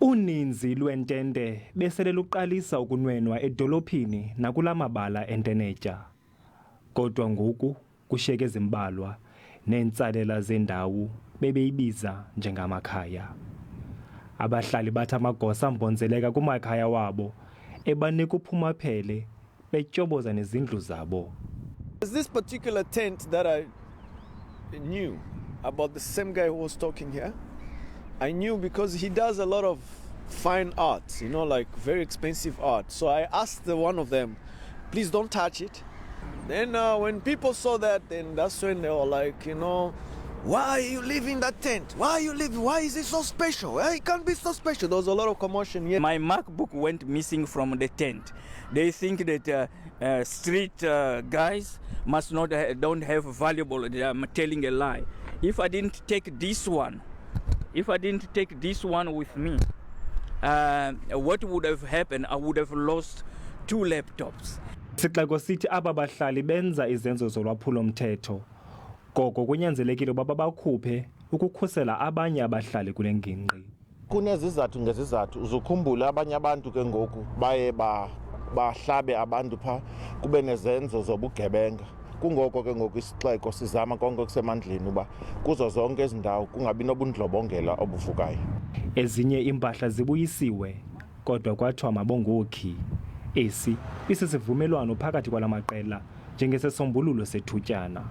Uninzi lwentente besele luqalisa ukunwenwa edolophini nakulamabala entenetya. Kodwa ngoku kushiyeke ezimbalwa neentsalela zendawo bebeyibiza njengamakhaya. Abahlali bathi amagosa ambonzeleka kumakhaya wabo ebanika uphumaphele betyoboza nezindlu zabo. There's this particular tent that I knew about, the same guy who was talking here. I knew because he does a lot of fine art, you know, like very expensive art. So I asked one of them, please don't touch it. Then when people saw that, then that's when they were like, you know, why are you leaving that tent? Why are you leaving? Why is it so special? It can't be so special. There was a lot of commotion here. My MacBook went missing from the tent. They think that street guys don't have valuable. They are telling a lie. If I didn't take this one with me, what would have happened? I would have lost 2 laptops. Sixeko sithi aba bahlali benza izenzo zolwaphulo mthetho. Koko kunyanzelekile ukuba bakhuphe ukukhusela abanye abahlali kule ngingqi. Kunezizathu ngezizathu uzukhumbula abanye abantu ke ngoku baye bahlabe abantu pha kube nezenzo zobugebenga. Kungoko ke ngoku isixeko sizama konke kusemandleni uba kuzo zonke izindawo kungabi nobundlobongela obuvukayo. Ezinye impahla zibuyisiwe kodwa kwathiwa mabongokhi. Esi isisivumelwano phakathi kwala maqela njengesesombululo sethutyana.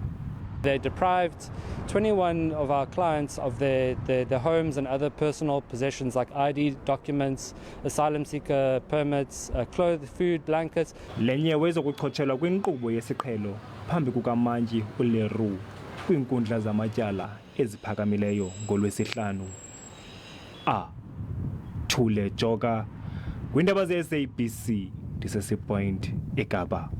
They deprived 21 of our clients of their homes and other personal possessions like ID documents, asylum seeker permits, clothes, food, blankets. Lenyewe ezokuchotshelwa kwinkqubo yesiqhelo phambi kukaMantyi uLeroux kwiinkundla zamatyala eziphakamileyo ngolwesihlanu. Thule Joka, kwindaba ze-SABC, ndisesiPoint eKapa.